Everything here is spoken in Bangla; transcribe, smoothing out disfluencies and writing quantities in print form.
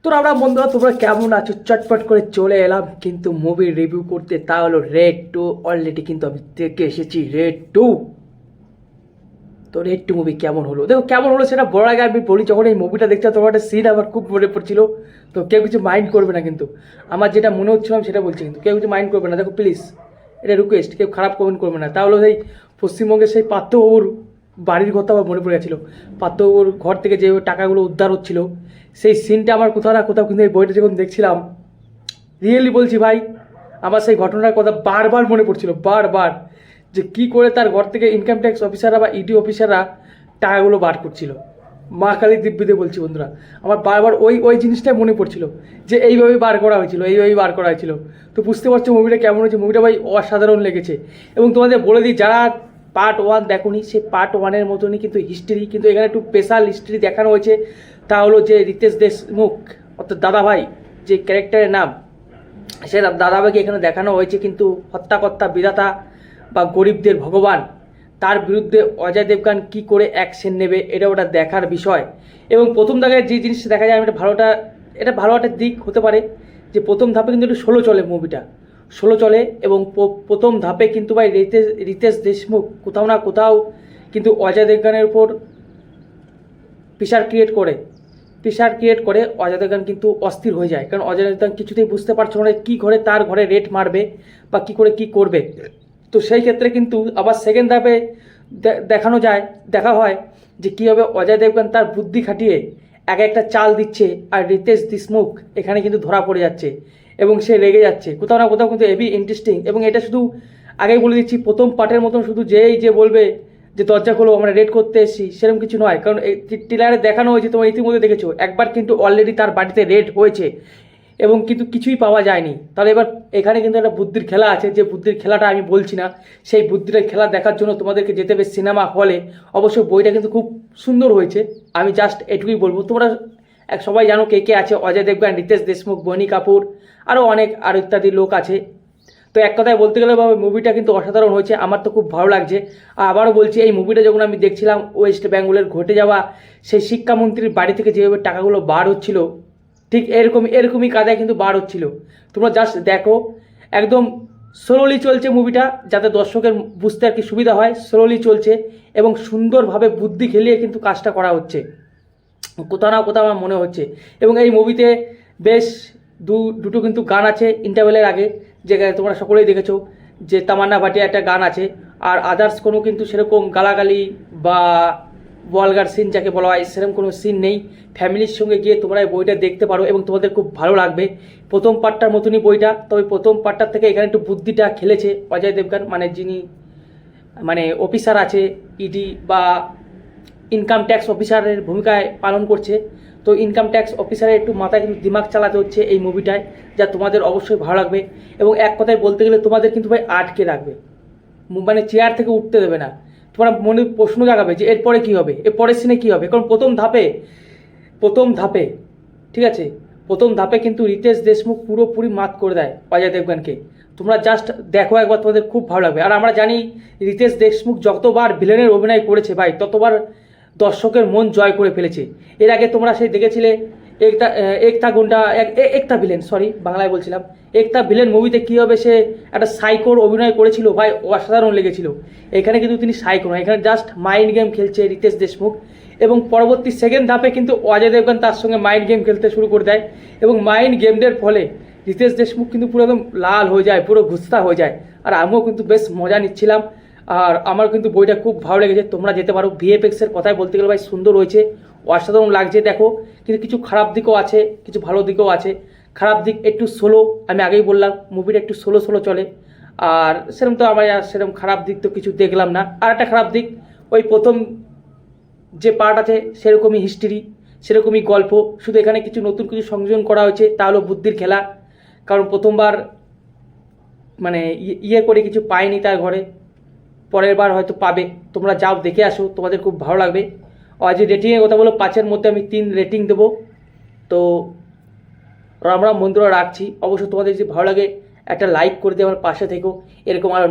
তো আমরা বন্ধুরা তোমরা কেমন আছো, চটপট করে চলে এলাম কিন্তু মুভি রিভিউ করতে। তা হলো রেড 2। অলরেডি কিন্তু আমি দেখে এসেছি রেড 2। তো রেড 2 মুভি কেমন হলো, দেখো কেমন হলো সেটা বড় আগে আমি বলি। যখন এই মুভিটা দেখতে তোমার একটা সিন আমার খুব মনে পড়ছিল, তো কেউ কিছু মাইন্ড করবে না কিন্তু। আমার যেটা মনে হচ্ছিলাম সেটা বলছি, কিন্তু কেউ কিছু মাইন্ড করবে না। দেখো প্লিজ, এটা রিকোয়েস্ট, কেউ খারাপ কমেন্ট করবে না। তাহলে সেই পশ্চিমবঙ্গের সেই পার্থবাবুর বাড়ির কথা আমার মনে পড়ে গেছিলো। পার্থবাবুর ঘর থেকে যে টাকাগুলো উদ্ধার হচ্ছিল, সেই সিনটা আমার কোথাও না কোথাও কিন্তু এই বইটা যখন দেখছিলাম, রিয়েলি বলছি ভাই, আমার সেই ঘটনার কথা বারবার মনে পড়ছিল, বারবার, যে কি করে তার ঘর থেকে ইনকাম ট্যাক্স অফিসাররা বা ইডি অফিসাররা টাকাগুলো বার করছিল। মা কালী দিব্যিতে বলছি বন্ধুরা, আমার বারবার ওই ওই জিনিসটাই মনে পড়ছিল, যে এইভাবেই বার করা হয়েছিল, এইভাবেই বার করা হয়েছিল। তো বুঝতে পারছো মুভিটা কেমন হয়েছে। মুভিটা ভাই অসাধারণ লেগেছে। এবং তোমাদের বলে দিই, যারা পার্ট 1 দেখোনি, সেই পার্ট 1-এর মতনই কিন্তু হিস্ট্রি, কিন্তু এখানে একটু স্পেশাল হিস্ট্রি দেখানো হয়েছে। তা হলো যে রিতেশ দেশমুখ অর্থাৎ দাদাভাই যে ক্যারেক্টারের নাম, সে দাদাভাইকে এখানে দেখানো হয়েছে কিন্তু হত্যাকর্তা বিধাতা বা গরিবদের ভগবান, তার বিরুদ্ধে অজয় দেবগান কী করে অ্যাকশন নেবে, এটা ওটা দেখার বিষয়। এবং প্রথম ধাপে যে জিনিসটা দেখা যায়, এটা ভালো একটা দিক হতে পারে যে প্রথম ধাপে কিন্তু একটু স্লো চলে মুভিটা, স্লো চলে। এবং প্রথম ধাপে কিন্তু ভাই রিতেশ দেশমুখ কোথাও না কোথাও কিন্তু অজয় দেবগানের উপর প্রেশার ক্রিয়েট করে অজয় দেবগান কিন্তু অস্থির হয়ে যায়। কারণ অজয় দেবগান কিছুতেই বুঝতে পারছো না কী ঘরে তার ঘরে রেড মারবে বা কী করে কী করবে। তো সেই ক্ষেত্রে কিন্তু আবার সেকেন্ড ধাপে দেখা হয় যে কীভাবে অজয় দেবগান তার বুদ্ধি খাটিয়ে একটা চাল দিচ্ছে, আর রিতেশ দেশমুখ এখানে কিন্তু ধরা পড়ে যাচ্ছে এবং সে রেগে যাচ্ছে কোথাও না কোথাও। কিন্তু হেভি ইন্টারেস্টিং। এবং এটা শুধু আগেই বলে দিচ্ছি, প্রথম পার্টের মতন শুধু যে বলবে যে দরজা খোলো আমরা রেড করতে এসেছি, সেরকম কিছু নয়। কারণ এই ট্রেলারে দেখানো হয়েছে, তোমরা ইতিমধ্যে দেখেছো, একবার কিন্তু অলরেডি তার বাড়িতে রেড হয়েছে এবং কিন্তু কিছুই পাওয়া যায়নি। তাহলে এবার এখানে কিন্তু একটা বুদ্ধির খেলা আছে, যে বুদ্ধির খেলাটা আমি বলছি না, সেই বুদ্ধির খেলা দেখার জন্য তোমাদেরকে যেতে হবে সিনেমা হলে। অবশ্য বইটা কিন্তু খুব সুন্দর হয়েছে, আমি জাস্ট এটুকুই বলবো। তোমরা সবাই জানো কে কে আছে, অজয় দেবগান, রিতেশ দেশমুখ, বনি কাপুর, আরও আরও ইত্যাদি লোক আছে। তো এক কথায় বলতে গেলে মুভিটা কিন্তু অসাধারণ হয়েছে, আমার তো খুব ভালো লাগছে। আর আবারও বলছি, এই মুভিটা যখন আমি দেখছিলাম, ওয়েস্ট বেঙ্গলের ঘটে যাওয়া সেই শিক্ষামন্ত্রীর বাড়ি থেকে যেভাবে টাকাগুলো বার হচ্ছিল, ঠিক এরকমই কায়দায় কিন্তু বার হচ্ছিল। তোমরা জাস্ট দেখো, একদম স্লোলি চলছে মুভিটা, যাতে দর্শকের বুঝতে আর কি সুবিধা হয়। স্লোলি চলছে এবং সুন্দরভাবে বুদ্ধি খেলিয়ে কিন্তু কাজটা করা হচ্ছে, কোথাও না কোথাও আমার মনে হচ্ছে। এবং এই মুভিতে বেশ দুটো কিন্তু গান আছে ইন্টারভেলের আগে, যেখানে তোমরা সকলেই দেখেছো যে তামান্না ভাটিয়া একটা গান আছে। আর আদার্স কোনো কিন্তু সেরকম গালাগালি বা ভলগার সিন যাকে বলা হয়, সেরকম কোনো সিন নেই। ফ্যামিলির সঙ্গে গিয়ে তোমরা এই বইটা দেখতে পারো এবং তোমাদের খুব ভালো লাগবে। প্রথম পার্টটার মতনই বইটা, তবে প্রথম পার্টটার থেকে এখানে একটু বুদ্ধিটা খেলেছে অজয় দেবগান, যিনি অফিসার আছে, ইডি বা ইনকাম ট্যাক্স অফিসারের ভূমিকায় পালন করছে। তো ইনকাম ট্যাক্স অফিসারের একটু মাথায় কিন্তু দিমাগ চালাতে হচ্ছে এই মুভিটায়, যা তোমাদের অবশ্যই ভালো লাগবে। এবং এক কথায় বলতে গেলে তোমাদের কিন্তু ভাই আটকে রাখবে, চেয়ার থেকে উঠতে দেবে না। তোমরা মনে প্রশ্ন জাগাবে যে এরপরে কী হবে, এর পরের সিনে কী হবে। কারণ প্রথম ধাপে ঠিক আছে, প্রথম ধাপে কিন্তু রিতেশ দেশমুখ পুরোপুরি মাত করে দেয় অজয় দেবগানকে। তোমরা জাস্ট দেখো একবার, তোমাদের খুব ভালো লাগবে। আর আমরা জানি রিতেশ দেশমুখ যতবার ভিলেনের অভিনয় করেছে ভাই, ততবার দর্শকের মন জয় করে ফেলেছে। এর আগে তোমরা সেই দেখেছিলে একতা ভিলেন, বাংলায় বলছিলাম, একতা ভিলেন মুভিতে কী হবে, সে একটা সাইকোর অভিনয় করেছিল ভাই, অসাধারণ লেগেছিল। এখানে কিন্তু তিনি সাইকো নয়, এখানে জাস্ট মাইন্ড গেম খেলছে রিতেশ দেশমুখ। এবং পরবর্তী সেকেন্ড ধাপে কিন্তু অজয় দেবগান তার সঙ্গে মাইন্ড গেম খেলতে শুরু করে দেয়, এবং মাইন্ড গেমদের ফলে রিতেশ দেশমুখ কিন্তু পুরো একদম লাল হয়ে যায়, পুরো গুস্তা হয়ে যায়। আর আমিও কিন্তু বেশ মজা নিচ্ছিলাম, আর আমার কিন্তু বইটা খুব ভালো লেগেছে। তোমরা যেতে পারো। ভিএফএক্সের কথায় বলতে গেলে ভাই সুন্দর হয়েছে, অসাধারণ লাগছে দেখো। কিন্তু কিছু খারাপ দিকও আছে, কিছু ভালো দিকও আছে। খারাপ দিক একটু স্লো, আমি আগেই বললাম মুভিটা একটু স্লো চলে। আর সেরকম তো আমার সেরকম খারাপ দিক তো কিছু দেখলাম না। আর একটা খারাপ দিক, ওই প্রথম যে পার্ট আছে সেরকমই হিস্ট্রি, সেরকমই গল্প, শুধু এখানে কিছু নতুন কিছু সংযোজন করা হয়েছে, তা হলো বুদ্ধির খেলা। কারণ প্রথমবার করে কিছু পায়নি তার ঘরে, পরের বার হয়তো পাবে। তোমরা যাও, দেখে আসো, তোমাদের খুব ভালো লাগবে। আর যে রেটিংয়ের কথা বলো, 5-এর মধ্যে আমি 3 রেটিং দেবো। তো আমরা বন্ধুরা রাখছি। অবশ্য তোমাদের যদি ভালো লাগে একটা লাইক করে দিয়ে আমার পাশে থেকো, এরকম আরও